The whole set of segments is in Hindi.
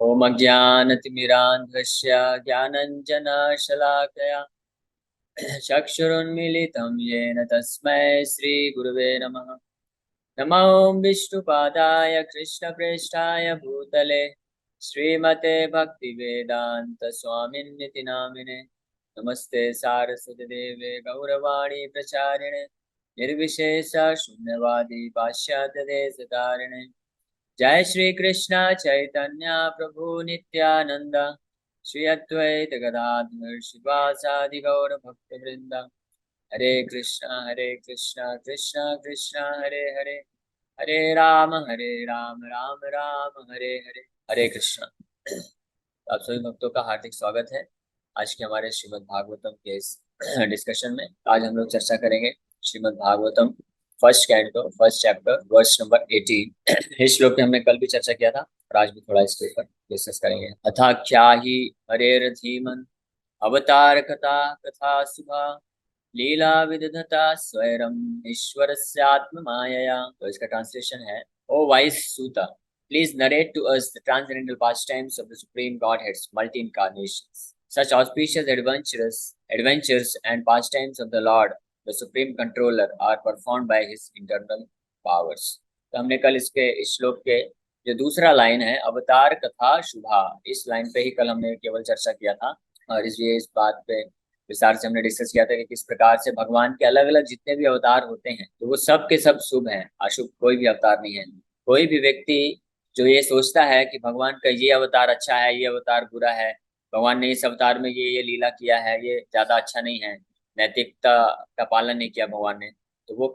ओम अज्ञानतिमिरान्धस्य ज्ञानञ्जनशलाकया चक्षुरुन्मीलितं येन तस्मै श्रीगुरुवे नमः। नमो विष्णुपादाय कृष्णप्रेष्ठाय भूतले श्रीमते भक्तिवेदान्तस्वामिन्निति नामिने। नमस्ते सारस्वतीदेवे गौरवाणी प्रचारिणे निर्विशेष शून्यवादी पाश्चात्यदेशतारिणे। जय श्री कृष्ण चैतन्य प्रभु नित्यानंद श्री अद्वैत गदाधर शिवासादि गौर भक्त वृंद। हरे कृष्ण कृष्ण कृष्ण हरे हरे, हरे राम राम राम हरे हरे। हरे कृष्ण। आप सभी भक्तों का हार्दिक स्वागत है आज के हमारे श्रीमद् भागवतम के इस डिस्कशन में। आज हम लोग चर्चा करेंगे Shrimad Bhagavatam first canto first chapter verse number 18। इस श्लोक पे हमने कल भी चर्चा किया था और आज भी थोड़ा इसके ऊपर डिस्कस करेंगे। अथा क्या ही हरेर धीमन अवतार कथा कथा सुभा लीला विदधता स्वयं ईश्वरस्यात्म मायया। तो इसका ट्रांसलेशन है, ओ वाइस सूता, please narrate to us the transcendental pastimes of the supreme godhead's multi-incarnations. Such auspicious adventures and pastimes of the Lord, the supreme controller, are performed by his internal powers. तो हमने कल इस श्लोक के जो दूसरा लाइन है, अवतार कथा शुभा, इस लाइन पे ही कल हमने केवल चर्चा किया था और इस बात पे विस्तार से हमने डिस्कस किया था कि किस प्रकार से भगवान के अलग अलग जितने भी अवतार होते हैं तो वो सब के सब शुभ हैं, अशुभ कोई भी अवतार नहीं है। कोई भी व्यक्ति जो ये सोचता है कि भगवान का ये अवतार अच्छा है, ये अवतार बुरा है, भगवान ने इस अवतार में ये लीला किया है, ये ज्यादा अच्छा नहीं है, नैतिकता का पालन नहीं किया भगवान ने, तो वो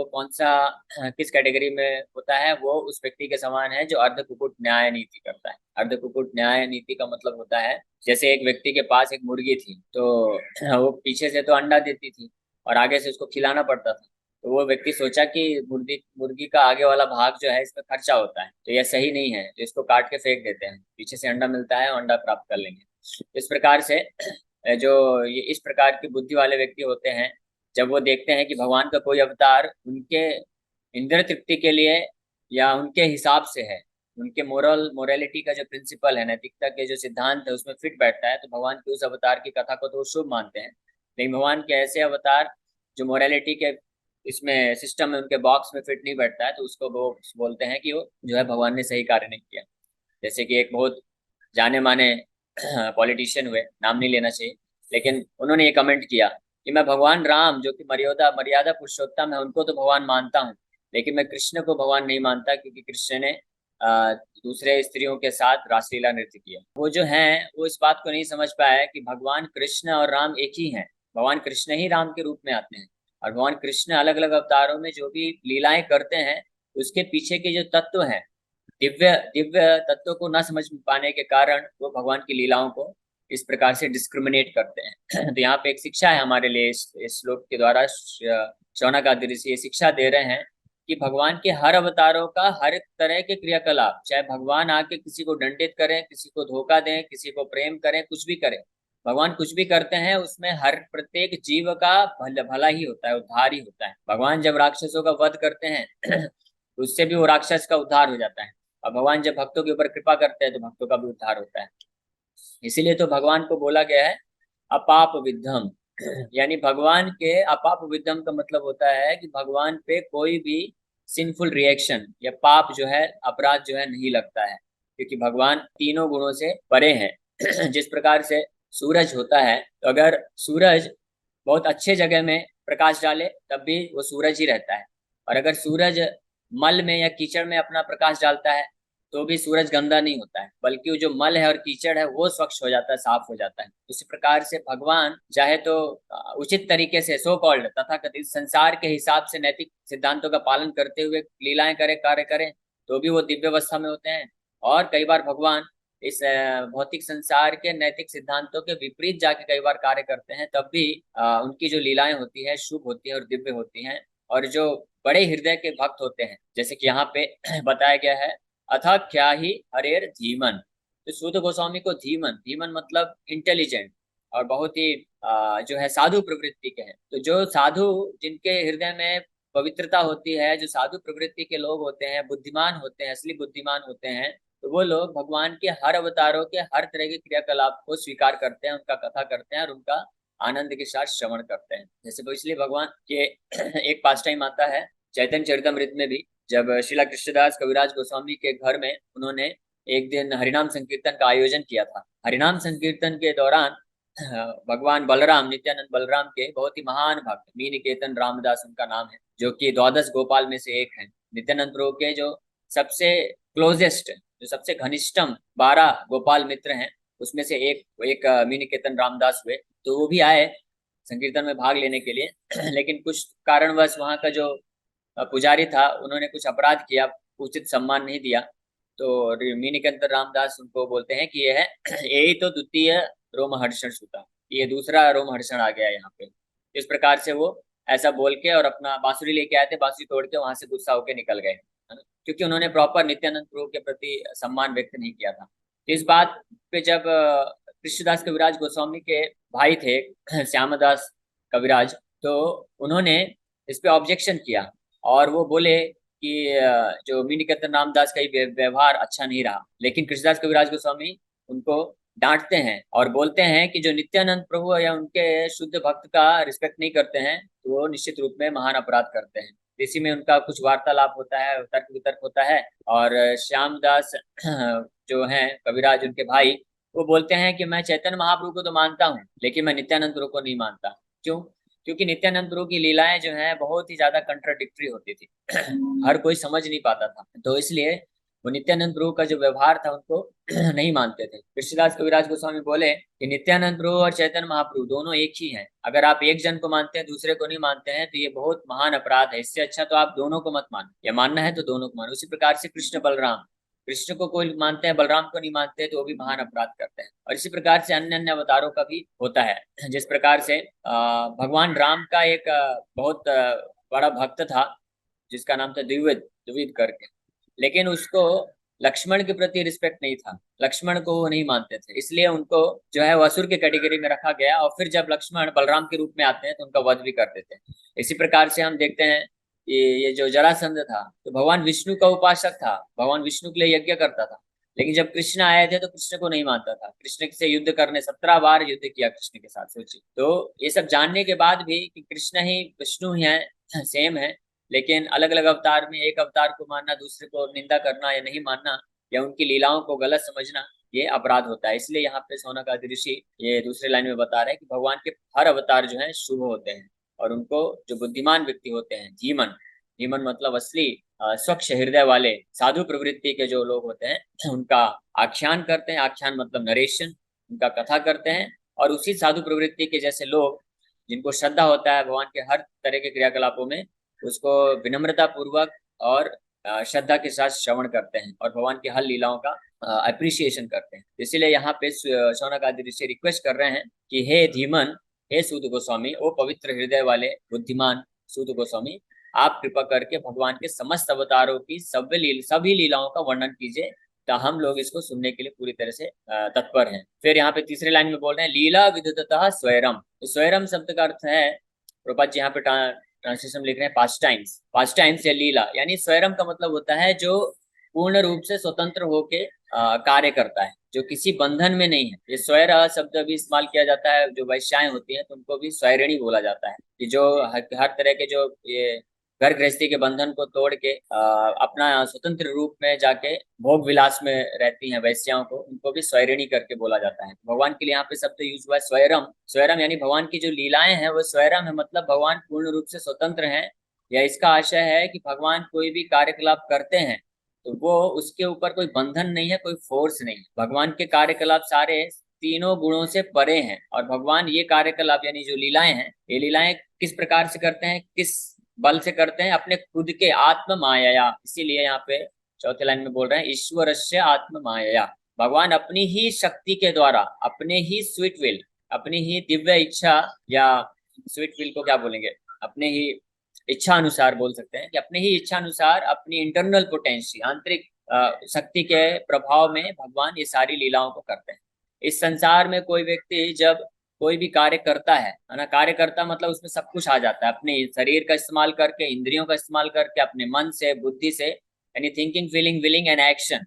कौन सा किस कैटेगरी में होता है? वो उस व्यक्ति के समान है जो अर्ध कुकुट न्याय नीति करता है। अर्ध कुकुट न्याय नीति का मतलब होता है, जैसे एक व्यक्ति के पास एक मुर्गी थी तो वो पीछे से तो अंडा देती थी और आगे से उसको खिलाना पड़ता था। तो वो व्यक्ति सोचा कि मुर्गी मुर्गी का आगे वाला भाग जो है इसमें खर्चा होता है तो यह सही नहीं है, तो इसको काट के फेंक देते हैं, पीछे से अंडा मिलता है और अंडा प्राप्त कर लेंगे। इस प्रकार से जो ये इस प्रकार की बुद्धि वाले व्यक्ति होते हैं, जब वो देखते हैं कि भगवान का कोई अवतार उनके इंद्र तृप्ति के लिए या उनके हिसाब से है, उनके मोरालिटी का जो प्रिंसिपल है, नैतिकता के जो सिद्धांत है उसमें फिट बैठता है, तो भगवान के उस अवतार की कथा को तो वो शुभ मानते हैं। लेकिन भगवान के ऐसे अवतार जो मोरालिटी के इसमें सिस्टम में उनके बॉक्स में फिट नहीं बैठता है तो उसको वो बोलते हैं कि वो जो है भगवान ने सही कार्य नहीं किया। जैसे कि एक बहुत जाने माने पॉलिटिशियन हुए, नाम नहीं लेना चाहिए, लेकिन उन्होंने ये कमेंट किया कि मैं भगवान राम जो कि मर्यादा मर्यादा पुरुषोत्तम है उनको तो भगवान मानता हूँ, लेकिन मैं कृष्ण को भगवान नहीं मानता क्योंकि कृष्ण ने दूसरे स्त्रियों के साथ रासलीला नृत्य किया। वो जो हैं वो इस बात को नहीं समझ पाया कि भगवान कृष्ण और राम एक ही हैं। भगवान कृष्ण ही राम के रूप में आते हैं और भगवान कृष्ण अलग अलग अवतारों में जो भी लीलाएं करते हैं उसके पीछे के जो तत्व हैं, दिव्य दिव्य तत्व को न समझ पाने के कारण वो भगवान की लीलाओं को इस प्रकार से डिस्क्रिमिनेट करते हैं। तो यहाँ पे एक शिक्षा है हमारे लिए, इस श्लोक के द्वारा शौनकादि ऋषि ये शिक्षा दे रहे हैं कि भगवान के हर अवतारों का हर एक तरह के क्रियाकलाप, चाहे भगवान आके किसी को दंडित करें, किसी को धोखा दें, किसी को प्रेम करें, कुछ भी करें, भगवान कुछ भी करते हैं उसमें हर प्रत्येक जीव का भला ही होता है, उद्धार ही होता है। भगवान जब राक्षसों का वध करते हैं तो उससे भी वो राक्षस का उद्धार हो जाता है, और भगवान जब भक्तों के ऊपर कृपा करते हैं तो भक्तों का भी उद्धार होता है। इसीलिए तो भगवान को बोला गया है अपाप विद्धम, यानी भगवान के अपाप विद्धम का मतलब होता है कि भगवान पे कोई भी सिंफुल रिएक्शन या पाप जो है, अपराध जो है नहीं लगता है, क्योंकि भगवान तीनों गुणों से परे हैं। जिस प्रकार से सूरज होता है, तो अगर सूरज बहुत अच्छे जगह में प्रकाश डाले तब भी वो सूरज ही रहता है, और अगर सूरज मल में या कीचड़ में अपना प्रकाश डालता है तो भी सूरज गंदा नहीं होता है, बल्कि वो जो मल है और कीचड़ है वो स्वच्छ हो जाता है, साफ हो जाता है। उसी प्रकार से भगवान चाहे तो उचित तरीके से सो कॉल्ड तथा कथित संसार के हिसाब से नैतिक सिद्धांतों का पालन करते हुए लीलाएं करें, कार्य करें, तो भी वो दिव्य अवस्था में होते हैं। और कई बार भगवान इस भौतिक संसार के नैतिक सिद्धांतों के विपरीत जाके कई बार कार्य करते हैं, तब भी उनकी जो लीलाएं होती है शुभ होती है और दिव्य होती हैं। और जो बड़े हृदय के भक्त होते हैं, जैसे कि यहाँ पे बताया गया है, अथा क्या ही हरेर धीमन, तो सूत गोस्वामी को धीमन, धीमन मतलब इंटेलिजेंट और बहुत ही जो है साधु प्रवृत्ति के हैं। तो जो साधु, जिनके हृदय में पवित्रता होती है, जो साधु प्रवृत्ति के लोग होते हैं, बुद्धिमान होते हैं, असली बुद्धिमान होते हैं, तो वो लोग भगवान के हर अवतारों के हर तरह के क्रियाकलाप को स्वीकार करते हैं, उनका कथा करते हैं और उनका आनंद के साथ श्रवण करते हैं। जैसे तो इसलिए भगवान के एक पास टाइम आता है चैतन्य चरितमृत में भी, जब श्रीला कृष्णदास कविराज गोस्वामी के घर में उन्होंने एक दिन हरिनाम संकीर्तन का आयोजन किया था। हरिनाम संकीर्तन के दौरान भगवान बलराम, नित्यानंद बलराम के बहुत ही महान भक्त मीनकेतन रामदास उनका नाम है, जो कि द्वादश गोपाल में से एक है। नित्यानंद प्रभु के जो सबसे क्लोजेस्ट, जो सबसे घनिष्ठम 12 गोपाल मित्र हैं, उसमें से एक एक मीनकेतन रामदास हुए। तो वो भी आए संकीर्तन में भाग लेने के लिए लेकिन कुछ कारणवश वहाँ का जो पुजारी था, उन्होंने कुछ अपराध किया, उचित सम्मान नहीं दिया। तो मीनकेतन रामदास उनको बोलते हैं कि यह है यही तो द्वितीय रोमहर्षण सूता, ये दूसरा रोमहर्षण आ गया यहाँ पे। इस प्रकार से वो ऐसा बोल के और अपना बांसुरी लेके आए थे, बांसुरी तोड़ के वहां से गुस्सा होके निकल गए, है ना, क्योंकि उन्होंने प्रॉपर नित्यानंद प्रभु के प्रति सम्मान व्यक्त नहीं किया था। इस बात पे जब कृष्णदास कविराज गोस्वामी के भाई थे श्यामदास कविराज, तो उन्होंने इस पे ऑब्जेक्शन किया और वो बोले कि जो मीनकेतन रामदास का ही व्यवहार अच्छा नहीं रहा। लेकिन कृष्णदास कविराज गोस्वामी उनको डांटते हैं और बोलते हैं कि जो नित्यानंद प्रभु या उनके शुद्ध भक्त का रिस्पेक्ट नहीं करते हैं, तो वो निश्चित रूप में महान अपराध करते हैं। इसी में उनका कुछ वार्तालाप होता है, तर्क वितर्क होता है। और श्यामदास जो हैं कविराज, उनके भाई, वो बोलते हैं कि मैं चैतन्य महाप्रभु को तो मानता हूँ, लेकिन मैं नित्यानंद प्रभु को नहीं मानता। क्यों? क्योंकि नित्यानंद प्रभु की लीलाएं जो हैं बहुत ही ज्यादा कंट्राडिक्टरी होती थी हर कोई समझ नहीं पाता था, तो इसलिए वो नित्यानंद प्रभु का जो व्यवहार था उनको नहीं मानते थे। कृष्णदास कविराज गोस्वामी बोले कि नित्यानंद प्रभु और चैतन्य महाप्रभु दोनों एक ही हैं। अगर आप एक जन को मानते हैं, दूसरे को नहीं मानते हैं, तो ये बहुत महान अपराध है। इससे अच्छा तो आप दोनों को मत मानो, या मानना है तो दोनों को मानो। उसी प्रकार से कृष्ण बलराम, कृष्ण को कोई मानते हैं, बलराम को नहीं मानते, तो वो भी महान अपराध करते हैं। और इसी प्रकार से अन्य अन्य अवतारों का भी होता है। जिस प्रकार से भगवान राम का एक बहुत बड़ा भक्त था, जिसका नाम था द्विविद, द्विविद करके, लेकिन उसको लक्ष्मण के प्रति रिस्पेक्ट नहीं था, लक्ष्मण को वो नहीं मानते थे, इसलिए उनको जो है वो असुर के कैटेगरी में रखा गया। और फिर जब लक्ष्मण बलराम के रूप में आते हैं तो उनका वध भी कर देते हैं। इसी प्रकार से हम देखते हैं ये जो जरासंध था, तो भगवान विष्णु का उपासक था, भगवान विष्णु के लिए यज्ञ करता था। लेकिन जब कृष्ण आए थे तो कृष्ण को नहीं मानता था। कृष्ण से युद्ध करने 17 बार युद्ध किया कृष्ण के साथ, सोचिए। तो ये सब जानने के बाद भी कि कृष्ण ही विष्णु ही है, सेम है, लेकिन अलग अलग अवतार में एक अवतार को मानना, दूसरे को निंदा करना या नहीं मानना, या उनकी लीलाओं को गलत समझना, ये अपराध होता है। इसलिए यहाँ पे शौनकादि ऋषि ये दूसरे लाइन में बता रहे हैं कि भगवान के हर अवतार जो है शुभ होते हैं, और उनको जो बुद्धिमान व्यक्ति होते हैं, धीमन, धीमन मतलब असली स्वच्छ हृदय वाले साधु प्रवृत्ति के जो लोग होते हैं, उनका आख्यान करते हैं। आख्यान मतलब नरेशन, उनका कथा करते हैं। और उसी साधु प्रवृत्ति के जैसे लोग, जिनको श्रद्धा होता है भगवान के हर तरह के क्रियाकलापों में, उसको विनम्रता पूर्वक और श्रद्धा के साथ श्रवण करते हैं और भगवान की हर लीलाओं का अप्रिसिएशन करते हैं। इसीलिए यहाँ पे शौनक आदि ऋषि रिक्वेस्ट कर रहे हैं कि हे धीमन, हे सूत गोस्वामी, ओ पवित्र हृदय वाले बुद्धिमान सूत गोस्वामी, आप कृपा करके भगवान के समस्त अवतारों की सभी लीलाओं का वर्णन कीजिए, तो हम लोग इसको सुनने के लिए पूरी तरह से तत्पर हैं। फिर यहाँ पे तीसरे लाइन में बोल रहे हैं लीला विदुततः स्वैरम। तो स्वैरम शब्द का अर्थ है, प्रभुपाद जी यहाँ पे ट्रांसलेशन लिख रहे हैं पास्ट टाइम्स, पास्ट टाइम्स या लीला, यानी स्वैरम का मतलब होता है जो पूर्ण रूप से स्वतंत्र होके कार्य करता है, जो किसी बंधन में नहीं है। ये स्वैर शब्द भी इस्तेमाल किया जाता है, जो वैश्याएं होती हैं तो उनको भी स्वैरिणी बोला जाता है, कि जो हर तरह के जो ये घर गृहस्थी के बंधन को तोड़ के अपना स्वतंत्र रूप में जाके भोग विलास में रहती हैं वैश्याओं को, उनको भी स्वैरिणी करके बोला जाता है। भगवान के लिए यहाँ पे शब्द यूज हुआ है स्वैरम। स्वैरम यानी भगवान की जो लीलाएं हैं वो स्वैरम है, मतलब भगवान पूर्ण रूप से स्वतंत्र हैं। या इसका आशय है कि भगवान कोई भी कार्यकलाप करते हैं तो वो उसके ऊपर कोई बंधन नहीं है, कोई फोर्स नहीं है। भगवान के कार्यकलाप सारे तीनों गुणों से परे हैं। और भगवान ये कार्यकलाप यानी जो लीलाएं हैं, ये लीलाएं किस प्रकार से करते हैं, किस बल से करते हैं? अपने खुद के आत्म माया। इसीलिए यहाँ पे चौथे लाइन में बोल रहे हैं ईश्वर से आत्म माया। भगवान अपनी ही शक्ति के द्वारा, अपने ही स्वीट विल, अपनी ही दिव्य इच्छा, या स्वीट विल को क्या बोलेंगे, अपने ही इच्छा अनुसार बोल सकते हैं, कि अपने ही इच्छा अनुसार अपनी इंटरनल पोटेंसी, आंतरिक शक्ति के प्रभाव में भगवान ये सारी लीलाओं को करते हैं। इस संसार में कोई व्यक्ति जब कोई भी कार्य करता है ना, कार्य करता मतलब उसमें सब कुछ आ जाता है, अपने शरीर का इस्तेमाल करके, इंद्रियों का इस्तेमाल करके, अपने मन से, बुद्धि से, यानी thinking, feeling, willing and action,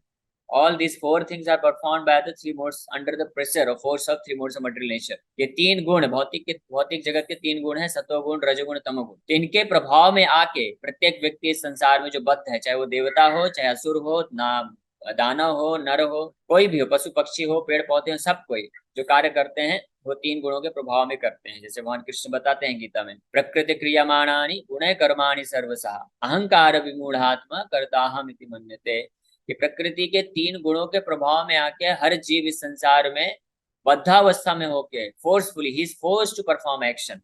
All these four things are performed by the three modes under the pressure or force of three modes of material nature. ये तीन गुण भौतिक जगत के तीन गुण हैं, सत्वगुण, रजोगुण, तमोगुण। तो इनके प्रभाव में आके प्रत्येक व्यक्ति इस संसार में जो बद्ध है, चाहे वो देवता हो, चाहे असुर हो, ना दानव हो, नर हो, कोई भी हो, पशु पक्षी हो, पेड़ पौधे हो, सब कोई जो कार्य करते हैं वो तीन गुणों के प्रभाव में करते हैं। जैसे भगवान कृष्ण बताते हैं गीता में, प्रकृति क्रियमाणानि गुणे कर्माणि सर्वशः अहंकार विमूढ़ात्मा कर्ताहम इति मन्यते। कि प्रकृति के तीन गुणों के प्रभाव में आके हर जीव इस संसार में बद्धावस्था में होके forcefully he is forced to perform action.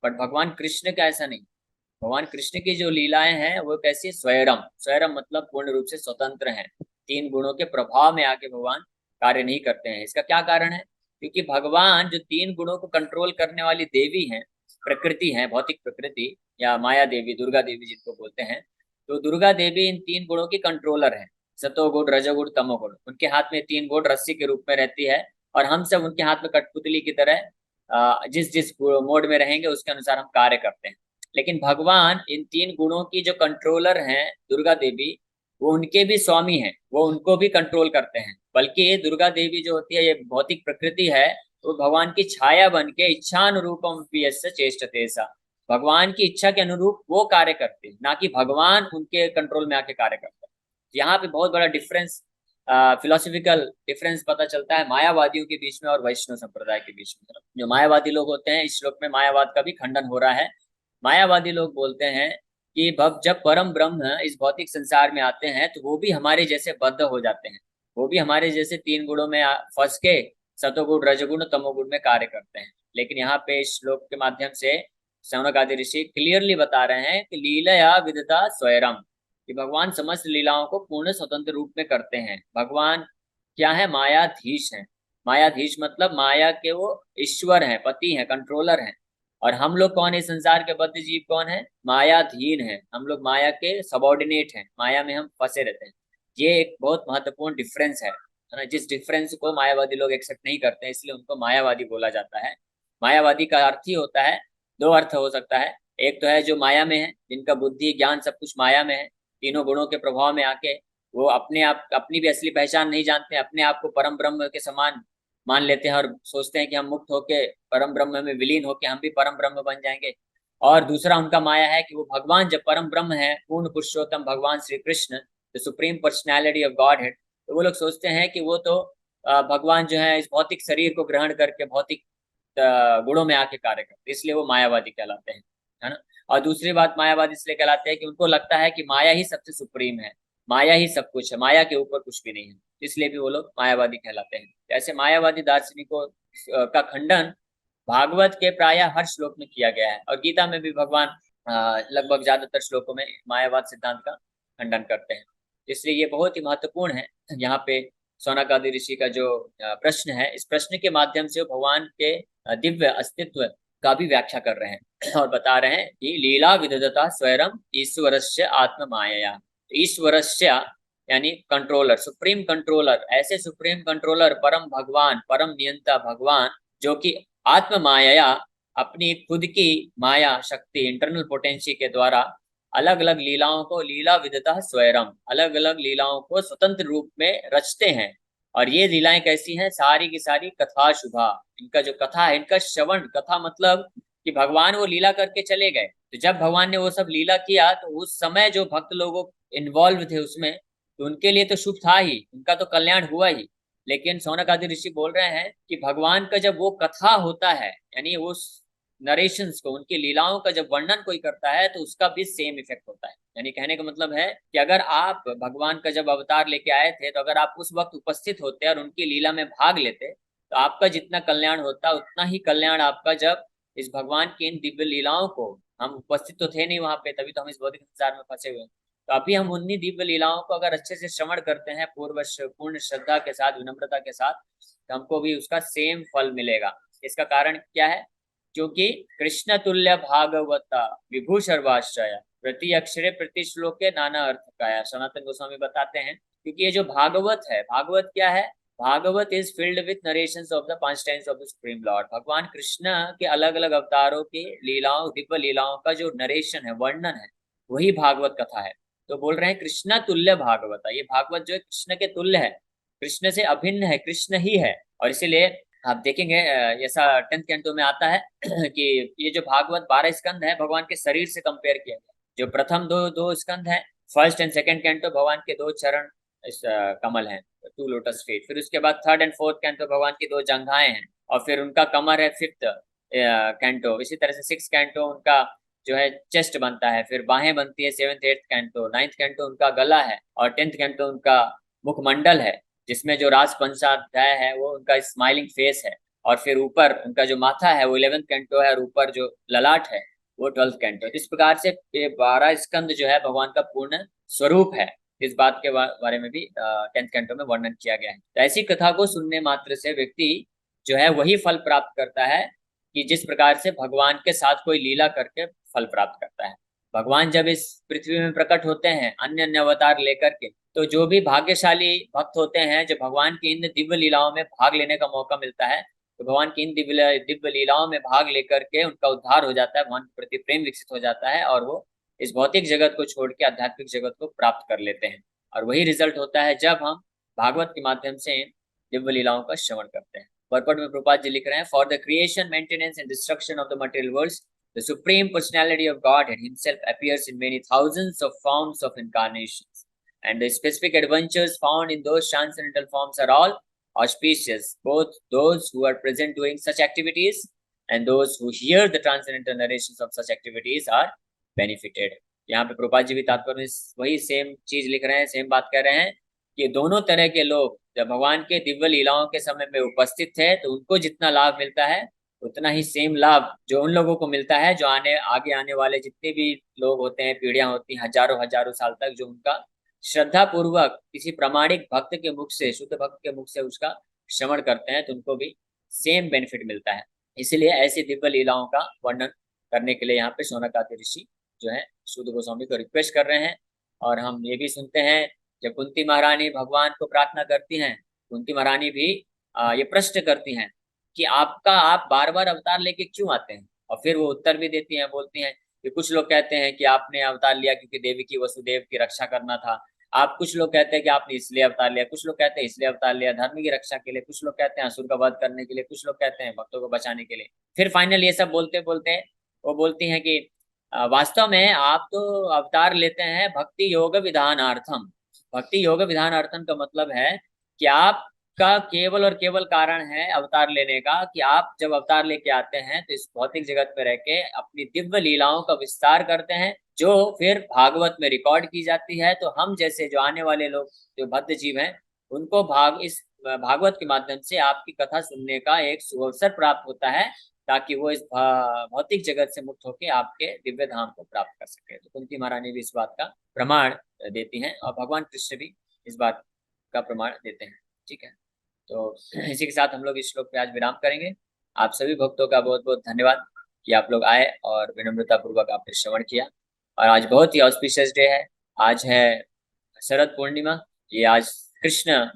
But भगवान कृष्ण का ऐसा नहीं। भगवान कृष्ण की जो लीलाएं हैं वो कैसी, स्वयं स्वयं मतलब पूर्ण रूप से स्वतंत्र हैं। तीन गुणों के प्रभाव में आके भगवान कार्य नहीं करते हैं। इसका क्या कारण है? क्योंकि भगवान जो तीन गुणों को कंट्रोल करने वाली देवी है, प्रकृति है, भौतिक प्रकृति या माया देवी, दुर्गा देवी जिनको बोलते हैं, तो दुर्गा देवी इन तीन गुणों की कंट्रोलर है, सतोगुण, रजोगुण, तमोगुण। उनके हाथ में तीन गुण रस्सी के रूप में रहती है और हम सब उनके हाथ में कठपुतली की तरह जिस जिस मोड में रहेंगे उसके अनुसार हम कार्य करते हैं। लेकिन भगवान इन तीन गुणों की जो कंट्रोलर हैं, दुर्गा देवी, वो उनके भी स्वामी हैं, वो उनको भी कंट्रोल करते हैं। बल्कि दुर्गा देवी जो होती है, ये भौतिक प्रकृति है, वो भगवान की छाया बन के इच्छानुरूपम चेष्टते सा, भगवान की इच्छा के अनुरूप वो कार्य करते हैं, ना कि भगवान उनके कंट्रोल में आके कार्य करते हैं। यहाँ पे बहुत बड़ा डिफरेंस, फिलोसफिकल डिफरेंस पता चलता है मायावादियों के बीच में और वैष्णव संप्रदाय के बीच में। जो मायावादी लोग होते हैं, इस श्लोक में मायावाद का भी खंडन हो रहा है। मायावादी लोग बोलते हैं कि जब परम ब्रह्म इस भौतिक संसार में आते हैं तो वो भी हमारे जैसे बद्ध हो जाते हैं, वो भी हमारे जैसे तीन गुणों में फंस के सतोगुण, रजोगुण, तमोगुण में कार्य करते हैं। लेकिन यहाँ पे इस श्लोक के माध्यम से शौनक आदि ऋषि क्लियरली बता रहे हैं कि लीलया विदता स्वयं, कि भगवान समस्त लीलाओं को पूर्ण स्वतंत्र रूप में करते हैं। भगवान क्या है? मायाधीश है। मायाधीश मतलब माया के वो ईश्वर हैं, पति हैं, कंट्रोलर हैं। और हम लोग कौन है? संसार के बद्ध जीव कौन है? मायाधीन है। हम लोग माया के सबॉर्डिनेट हैं, माया में हम फंसे रहते हैं। ये एक बहुत महत्वपूर्ण डिफरेंस है ना, जिस डिफरेंस को मायावादी लोग एक्सेप्ट नहीं करते हैं, इसलिए उनको मायावादी बोला जाता है। मायावादी का अर्थ ही होता है, दो अर्थ हो सकता है। एक तो है जो माया में है, जिनका बुद्धि ज्ञान सब कुछ माया में है, तीनों गुणों के प्रभाव में आके वो अपने आप अपनी भी असली पहचान नहीं जानते, अपने आप को परम ब्रह्म के समान मान लेते हैं और सोचते हैं कि हम मुक्त होके परम ब्रह्म में विलीन होके हम भी परम ब्रह्म बन जाएंगे। और दूसरा उनका माया है कि वो भगवान जब परम ब्रह्म है, पूर्ण पुरुषोत्तम भगवान Shri Krishna, the supreme personality of God head, तो वो लोग सोचते हैं कि वो तो भगवान जो है इस भौतिक शरीर को ग्रहण करके भौतिक गुणों में आके कार्य करते, इसलिए वो मायावादी कहलाते हैं, है ना। और दूसरी बात, मायावादी इसलिए कहलाते हैं कि उनको लगता है कि माया ही सबसे सुप्रीम है, माया ही सब कुछ है, माया के ऊपर कुछ भी नहीं है, इसलिए भी वो लोग मायावादी कहलाते हैं। ऐसे मायावादी दार्शनिकों का खंडन भागवत के प्राय हर श्लोक में किया गया है और गीता में भी भगवान लगभग ज्यादातर श्लोकों में मायावाद सिद्धांत का खंडन करते हैं। इसलिए ये बहुत ही महत्वपूर्ण है। यहाँ पे शौनक आदि ऋषि का जो प्रश्न है, इस प्रश्न के माध्यम से वो भगवान के दिव्य अस्तित्व का भी व्याख्या कर रहे हैं और बता रहे हैं कि लीला विदधता स्वयं ईश्वरस्य आत्म माया। ईश्वरस्य यानी कंट्रोलर, सुप्रीम कंट्रोलर, ऐसे सुप्रीम कंट्रोलर परम भगवान, परम नियंता भगवान, जो कि आत्म माया, अपनी खुद की माया शक्ति, इंटरनल पोटेंशियल के द्वारा अलग अलग लीलाओं को, लीला विदता स्वयं, अलग अलग लीलाओं को स्वतंत्र रूप में रचते हैं। और ये लीलाएं कैसी हैं? सारी की सारी कथा शुभा। इनका जो कथा है, इनका श्रवण, कथा मतलब कि भगवान वो लीला करके चले गए, तो जब भगवान ने वो सब लीला किया तो उस समय जो भक्त लोगों इन्वॉल्व थे उसमें, तो उनके लिए तो शुभ था ही, उनका तो कल्याण हुआ ही। लेकिन शौनक आदि ऋषि बोल रहे हैं कि भगवान का जब वो कथा होता है, यानी वो नरेशंस को, उनकी लीलाओं का जब वर्णन कोई करता है तो उसका भी सेम इफेक्ट होता है। यानी कहने का मतलब है कि अगर आप भगवान का जब अवतार लेके आए थे, तो अगर आप उस वक्त उपस्थित होते और उनकी लीला में भाग लेते, तो आपका जितना कल्याण होता उतना ही कल्याण आपका जब इस भगवान की इन दिव्य लीलाओं को, हम उपस्थित तो थे नहीं वहां पे, तभी तो हम इस भौतिक संसार में फंसे हुए हैं, तो अभी हम उन्हीं दिव्य लीलाओं को अगर अच्छे से श्रवण करते हैं पूर्ण श्रद्धा के साथ, विनम्रता के साथ, तो हमको भी उसका सेम फल मिलेगा। इसका कारण क्या है? क्योंकि कृष्ण तुल्य भागवता विभू सर्वाश्रय प्रति अक्षरे प्रति श्लोके नाना अर्थ काया, सनातन गोस्वामी बताते हैं। क्योंकि ये जो भागवत है, भागवत क्या है? Bhagavat is filled with narrations of the pastimes of the supreme lord. भगवान कृष्ण के अलग अलग अवतारों की लीलाओं, दिव्य लीलाओं का जो नरेशन है, वर्णन है, वही भागवत कथा है। तो बोल रहे हैं कृष्ण तुल्य भागवत, ये भागवत जो है कृष्ण के तुल्य है। कृष्ण से अभिन्न है, कृष्ण ही है। और इसीलिए आप देखेंगे ऐसा 10th कैंटो में आता है कि ये जो भागवत 12 स्कंद है भगवान के शरीर से कंपेयर किया गया। जो प्रथम दो दो स्कंद है, फर्स्ट एंड सेकंड कैंटो, भगवान के दो चरण इस कमल हैं, टू लोटस फीट। फिर उसके बाद थर्ड एंड फोर्थ कैंटो भगवान की दो जंघाएं हैं, और फिर उनका कमर है फिफ्थ कैंटो। इसी तरह से सिक्स कैंटो उनका जो है चेस्ट बनता है, फिर बाहें बनती है seventh eighth canto, ninth canto उनका गला है, और 10th कैंटो उनका मुखमंडल है, जिसमें जो राज पंचाध्याय है वो उनका स्माइलिंग फेस है। और फिर ऊपर उनका जो माथा है वो 11th कैंटो है, और ऊपर जो ललाट है वो 12th कैंटो। इस प्रकार से ये 12 स्कंद जो है भगवान का पूर्ण स्वरूप है। इस बात के बारे में भी 10th कैंटो में वर्णन किया गया है। तो ऐसी कथा को सुनने मात्र से व्यक्ति जो है वही फल प्राप्त करता है कि जिस प्रकार से भगवान के साथ कोई लीला करके फल प्राप्त करता है। भगवान जब इस पृथ्वी में प्रकट होते हैं अन्य अन्य अवतार लेकर के, तो जो भी भाग्यशाली भक्त होते हैं, जो भगवान की इन दिव्य लीलाओं में भाग लेने का मौका मिलता है, तो भगवान की इन दिव्य दिव्य लीलाओं में भाग लेकर के उनका उद्धार हो जाता है, भगवान के प्रति प्रेम विकसित हो जाता है, और वो इस भौतिक जगत को छोड़ के आध्यात्मिक जगत को प्राप्त कर लेते हैं। और वही रिजल्ट होता है जब हम भागवत के माध्यम से इन दिव्य लीलाओं का श्रवण करते हैं। पर्पट में प्रभुपाद जी लिख रहे हैं, for the creation, maintenance and destruction of the material world, the Supreme Personality of Godhead Himself appears in many thousands of forms of incarnations, and the specific adventures found in those transcendental forms are all auspicious. Both those who are present doing such activities and those who hear the transcendental narrations of such activities are benefited. यहाँ पे प्रभुपाद जी भी तात्पर्य में वही सेम चीज लिख रहे हैं, सेम बात कर रहे हैं कि दोनों तरह के लोग जब भगवान के दिव्य लीलाओं के समय में उपस्थित थे तो उनको जितना लाभ मिलता है, उतना ही सेम लाभ जो उन लोगों को मिलता है जो आगे आने वाले जितने भी लोग होते हैं, पीढ़ियां होती हैं हजारों हजारों साल तक, जो उनका श्रद्धा पूर्वक किसी प्रामाणिक भक्त के मुख से, शुद्ध भक्त के मुख से उसका श्रवण करते हैं, तो उनको भी सेम बेनिफिट मिलता है। इसीलिए ऐसी दिव्य लीलाओं का वर्णन करने के लिए यहाँ पे शौनकादि ऋषि जो है सूत गोस्वामी को रिक्वेस्ट कर रहे हैं। और हम ये भी सुनते हैं जब कुंती महारानी भगवान को प्रार्थना करती हैं, कुंती महारानी भी ये प्रश्न करती हैं कि आप बार बार अवतार लेके क्यों आते हैं। और फिर वो उत्तर भी देती हैं, बोलती हैं कि कुछ लोग कहते हैं कि आपने अवतार लिया क्योंकि देवी की वसुदेव की रक्षा करना था, आप कुछ लोग कहते हैं कि आपने इसलिए अवतार लिया, कुछ लोग कहते हैं इसलिए अवतार लिया धर्म की रक्षा के लिए, कुछ लोग कहते हैं असुर का वध करने के लिए, कुछ लोग कहते हैं भक्तों को बचाने के लिए। फिर फाइनल ये सब बोलते बोलते वो बोलती हैं कि वास्तव में आप तो अवतार लेते हैं भक्ति योग विधानार्थम। भक्ति योग विधानार्थम का मतलब है कि आप का केवल और केवल कारण है अवतार लेने का कि आप जब अवतार लेके आते हैं तो इस भौतिक जगत में रह के अपनी दिव्य लीलाओं का विस्तार करते हैं, जो फिर भागवत में रिकॉर्ड की जाती है। तो हम जैसे जो आने वाले लोग जो बद्ध जीव हैं उनको इस भागवत के माध्यम से आपकी कथा सुनने का एक सुअवसर प्राप्त होता है, ताकि वो इस भौतिक जगत से मुक्त होकर आपके दिव्य धाम को प्राप्त कर सके। तो कुंती महारानी भी इस बात का प्रमाण देती हैं, और भगवान कृष्ण भी इस बात का प्रमाण देते हैं। ठीक है, तो इसी के साथ हम लोग इस श्लोक पे आज विराम करेंगे। आप सभी भक्तों का बहुत बहुत धन्यवाद कि आप लोग आए और विनम्रता पूर्वक आपने श्रवण किया। और आज बहुत ही ऑस्पिशियस डे है, आज है शरद पूर्णिमा। ये आज कृष्ण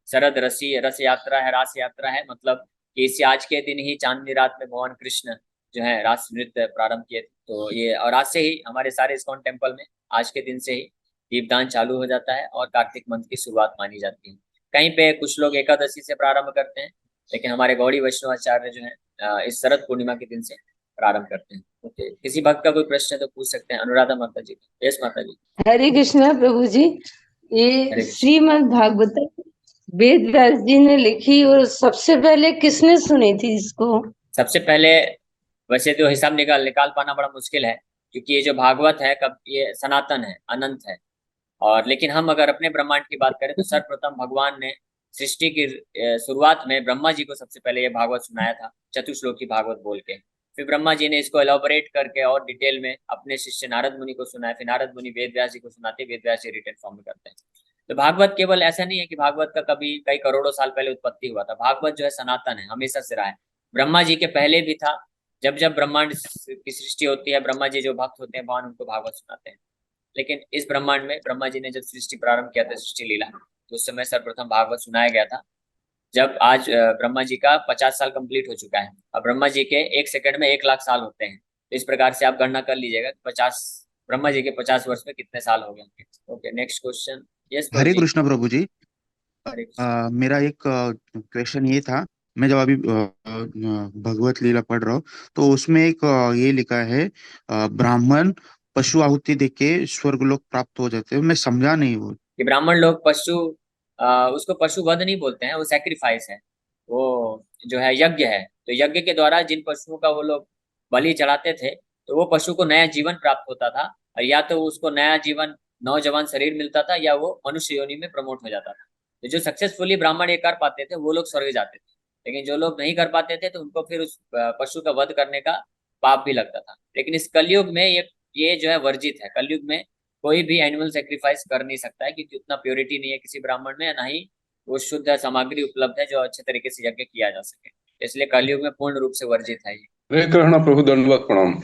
शरद रस यात्रा है, रास यात्रा है, मतलब कि इस आज के दिन ही चांदनी रात में भगवान कृष्ण जो है रास नृत्य प्रारंभ किए थे। तो ये और आज से ही हमारे सारे इस्कॉन टेम्पल में आज के दिन से ही दीपदान चालू हो जाता है और कार्तिक मंथ की शुरुआत मानी जाती है। कहीं पे कुछ लोग एकादशी से प्रारंभ करते हैं, लेकिन हमारे गौड़ी वैष्णवाचार्य जो है इस शरद पूर्णिमा के दिन से प्रारंभ करते हैं। ओके, किसी भक्त का कोई प्रश्न है तो पूछ सकते हैं। अनुराधा माता जी, यस माता जी। हरे कृष्णा प्रभु जी, ये श्रीमद् भागवतम वेद व्यास जी ने लिखी और सबसे पहले किसने सुनी थी इसको? सबसे पहले वैसे तो हिसाब निकाल पाना बड़ा मुश्किल है, क्योंकि ये जो भागवत है कब ये सनातन है, अनंत है। और लेकिन हम अगर अपने ब्रह्मांड की बात करें तो सर्वप्रथम भगवान ने सृष्टि की शुरुआत में ब्रह्मा जी को सबसे पहले ये भागवत सुनाया था, चतुश्लोकी भागवत बोल के। फिर ब्रह्मा जी ने इसको एलोबरेट करके और डिटेल में अपने शिष्य नारद मुनि को सुनाया, फिर नारद मुनि वेद व्यास जी को सुनाते, वेद व्यास जी रिटन फॉर्म में करते हैं। तो भागवत केवल ऐसा नहीं है कि भागवत का कभी कई करोड़ों साल पहले उत्पत्ति हुआ था। भागवत जो है सनातन है, हमेशा से रहा है। ब्रह्मा जी के पहले भी था, जब जब ब्रह्मांड की सृष्टि होती है ब्रह्मा जी जो भक्त होते हैं भगवान उनको भागवत सुनाते हैं। लेकिन इस ब्रह्मांड में ब्रह्मा जी ने जब सृष्टि प्रारंभ किया था, सृष्टि लीला, तो उस समय सर्वप्रथम भागवत सुनाया गया था। जब आज ब्रह्मा जी का 50 साल कंप्लीट हो चुका है, अब ब्रह्मा जी के 1 सेकंड में 1 लाख साल होते हैं। तो इस प्रकार से आप गणना कर लीजिएगा 50 ब्रह्मा जी के 50 वर्ष में कितने साल हो गए होंगे। Okay, next question. यस हरे कृष्ण प्रभु जी। हरे कृष्ण। मेरा एक क्वेश्चन ये था। मैं जब अभी भगवत लीला पढ़ रहा हूँ, तो उसमें एक ये लिखा है, ब्राह्मण पशु आहुति देके स्वर्ग लोक प्राप्त हो जाते हैं। मैं समझा नहीं वो। कि ब्राह्मण लोग पशु उसको पशु वध नहीं बोलते हैं, वो सैक्रिफाइस है। वो जो है यज्ञ है। तो यज्ञ के द्वारा जिन पशुओं का वो लोग बलि चढ़ाते थे, तो वो पशु को नया जीवन प्राप्त होता था। और या तो उसको नया जीवन, नौजवान शरीर मिलता था, या वो मनुष्य योनि में प्रमोट हो जाता था। तो जो सक्सेसफुली ब्राह्मण ये कर पाते थे वो लोग स्वर्ग जाते थे। लेकिन जो लोग नहीं कर पाते थे तो उनको फिर उस पशु का वध करने का पाप भी लगता था। लेकिन इस कलयुग में ये जो है वर्जित है। कलयुग में कोई भी एनिमल सेक्रीफाइस कर नहीं सकता है, क्योंकि उतना प्योरिटी नहीं है किसी ब्राह्मण में, ना ही वो शुद्ध सामग्री उपलब्ध है जो अच्छे तरीके से यज्ञ किया जा सके। इसलिए कलयुग में पूर्ण रूप से वर्जित है ये। हरे कृष्णा प्रभु, दंडवत प्रणाम।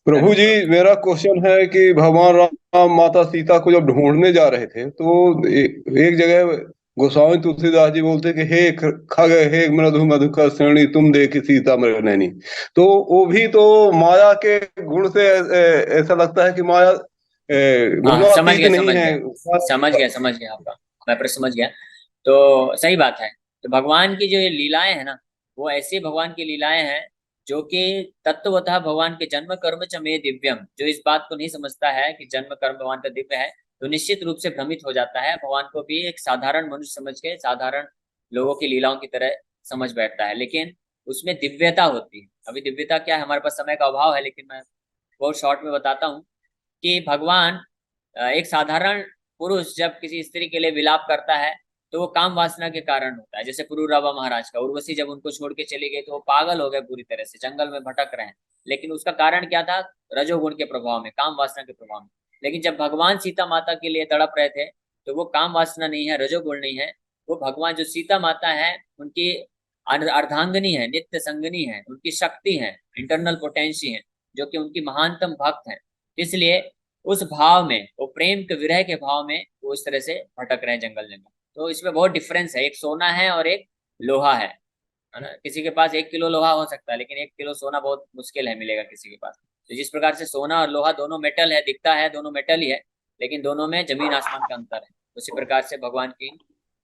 प्रभु जी, धन्यवाद। मेरा क्वेश्चन है कि भगवान राम माता सीता को जब ढूंढने जा रहे थे, तो एक जगह गोस्वामी तुलसीदास जी बोलते कि हे खग, हे मृदु मधुकर श्रेणी, तुम देखी सीता मृगनयनी। तो वो भी तो माया के गुण से ऐसा लगता है कि माया हाँ, समझ गुणातीत गया नहीं समझ है। गया समझ गया आपका। मैं प्रश्न समझ गया। तो सही बात है। तो भगवान की जो ये लीलाएं हैं ना, वो ऐसी भगवान की लीलाएं हैं जो कि तत्वतः भगवान के जन्म कर्म च मे दिव्यम। जो इस बात को नहीं समझता है कि जन्म कर्म भगवान का दिव्य है, तो निश्चित रूप से भ्रमित हो जाता है। भगवान को भी एक साधारण मनुष्य समझ के साधारण लोगों की लीलाओं की तरह समझ बैठता है। लेकिन उसमें दिव्यता होती है। अभी दिव्यता क्या है, हमारे पास समय का अभाव है, लेकिन मैं बहुत शॉर्ट में बताता हूँ कि भगवान एक साधारण पुरुष जब किसी स्त्री के लिए विलाप करता है, तो वो काम वासना के कारण होता है। जैसे पुरूरवा महाराज का, उर्वशी जब उनको छोड़ के चली गई तो वो पागल हो गए पूरी तरह से, जंगल में भटक रहे हैं। लेकिन उसका कारण क्या था? रजोगुण के प्रभाव में, काम वासना के प्रभाव में। लेकिन जब भगवान सीता माता के लिए तड़प रहे थे, तो वो काम वासना नहीं है, रजोगुण नहीं है। वो भगवान जो सीता माता है, उनकी अर्धांगिनी है, नित्य संगनी है, उनकी शक्ति है, इंटरनल पोटेंसी है, जो कि उनकी महानतम भक्त है। इसलिए उस भाव में, वो प्रेम के विरह के भाव में वो इस तरह से भटक रहे हैं जंगल जंगल। तो इसमें बहुत डिफरेंस है। एक सोना है और एक लोहा है ना। किसी के पास 1 किलो लोहा हो सकता है, लेकिन 1 किलो सोना बहुत मुश्किल है मिलेगा किसी के पास। तो जिस प्रकार से सोना और लोहा दोनों मेटल है, दिखता है दोनों मेटल ही है, लेकिन दोनों में जमीन आसमान का अंतर है। उसी प्रकार से भगवान की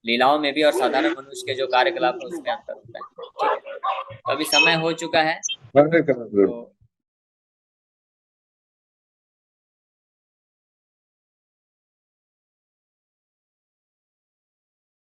लीलाओं में भी और साधारण मनुष्य के जो कार्यकलाप है उसमें अंतर होता है। ठीक है, तो अभी समय हो चुका है। हरे कृष्ण। तो